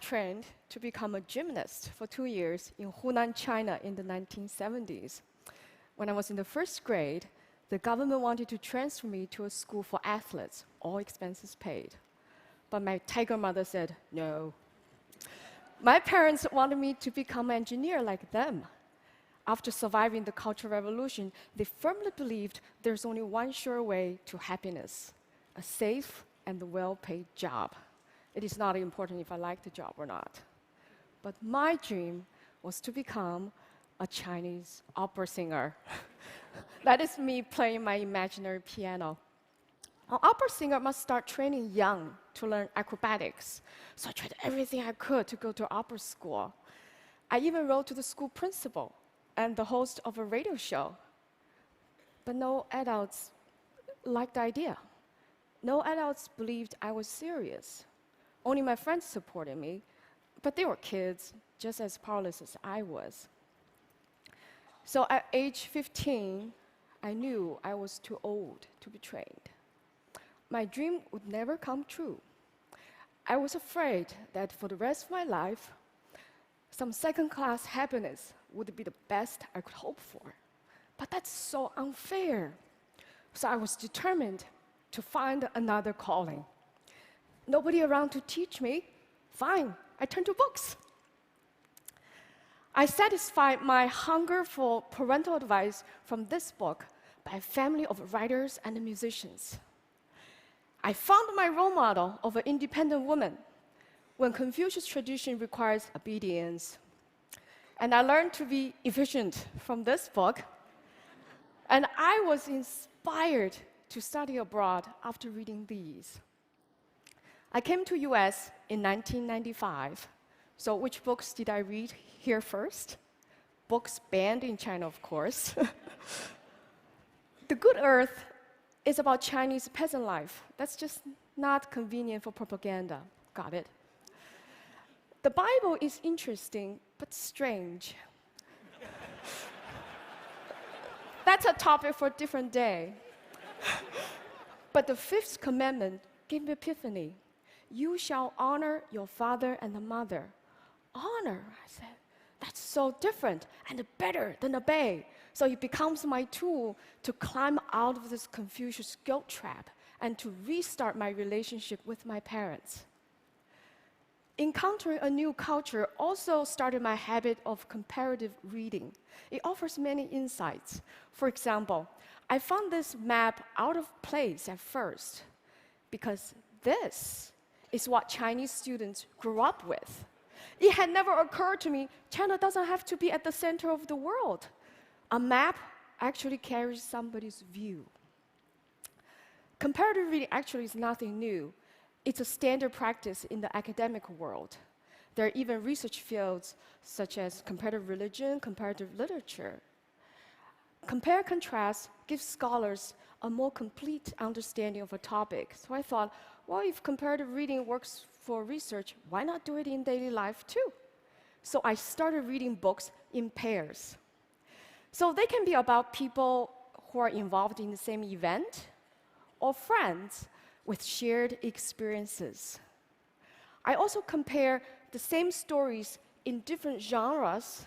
trained to become a gymnast for 2 years in Hunan, China in the 1970s. When I was in the first grade, the government wanted to transfer me to a school for athletes, all expenses paid. But my tiger mother said, no. My parents wanted me to become an engineer like them. After surviving the Cultural Revolution, they firmly believed there's only one sure way to happiness, a safe and well-paid job. It is not important if I like the job or not. But my dream was to become a Chinese opera singer. That is me playing my imaginary piano. An opera singer must start training young to learn acrobatics. So I tried everything I could to go to opera school. I even wrote to the school principal and the host of a radio show. But no adults liked the idea. No adults believed I was serious. Only my friends supported me, but they were kids, just as powerless as I was. So at age 15, I knew I was too old to be trained. My dream would never come true. I was afraid that for the rest of my life, some second-class happiness would be the best I could hope for. But that's so unfair. So I was determined to find another calling. Nobody around to teach me? Fine, I turned to books. I satisfied my hunger for parental advice from this book by a family of writers and musicians. I found my role model of an independent woman when Confucius tradition requires obedience. And I learned to be efficient from this book. And I was inspired to study abroad after reading these. I came to US in 1995. So which books did I read here first? Books banned in China, of course. The Good Earth is about Chinese peasant life. That's just not convenient for propaganda. Got it? The Bible is interesting, but strange. That's a topic for a different day. But the fifth commandment gave me epiphany. You shall honor your father and the mother. Honor, I said, that's so different and better than obey. So it becomes my tool to climb out of this Confucius guilt trap and to restart my relationship with my parents. Encountering a new culture also started my habit of comparative reading. It offers many insights. For example, I found this map out of place at first because this is what Chinese students grew up with. It had never occurred to me, China doesn't have to be at the center of the world. A map actually carries somebody's view. Comparative reading actually is nothing new. It's a standard practice in the academic world. There are even research fields such as comparative religion, comparative literature. Compare-contrast gives scholars a more complete understanding of a topic. So I thought, well, if comparative reading works for research, why not do it in daily life too? So I started reading books in pairs. So they can be about people who are involved in the same event or friends with shared experiences. I also compare the same stories in different genres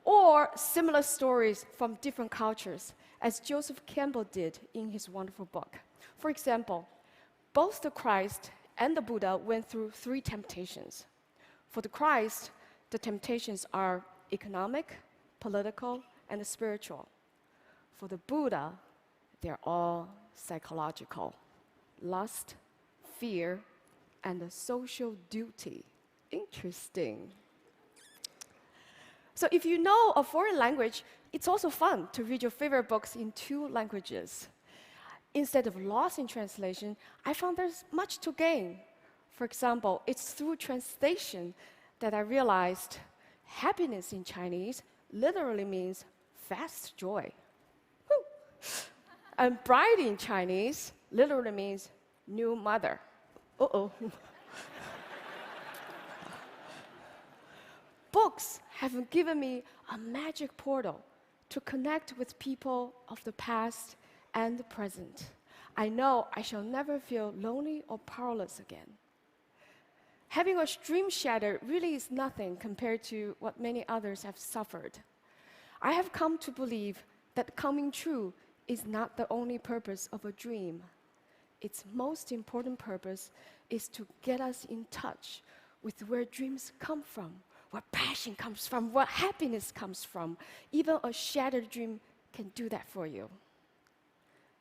or similar stories from different cultures, as Joseph Campbell did in his wonderful book. For example, both the Christ and the Buddha went through 3 temptations. For the Christ, the temptations are economic, political, and spiritual. For the Buddha, they're all psychological: lust, fear, and a social duty. Interesting. So if you know a foreign language, it's also fun to read your favorite books in 2 languages. Instead of loss in translation, I found there's much to gain. For example, it's through translation that I realized happiness in Chinese literally means fast joy. Woo. And bride in Chinese literally means new mother. Uh-oh. Books have given me a magic portal to connect with people of the past and the present. I know I shall never feel lonely or powerless again. Having a dream shattered really is nothing compared to what many others have suffered. I have come to believe that coming true is not the only purpose of a dream. Its most important purpose is to get us in touch with where dreams come from, where passion comes from, where happiness comes from. Even a shattered dream can do that for you.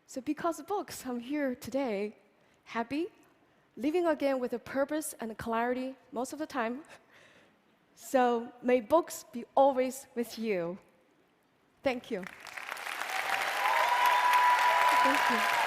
So because of books, I'm here today, happy, living again with a purpose and clarity most of the time. So may books be always with you. Thank you. Thank you.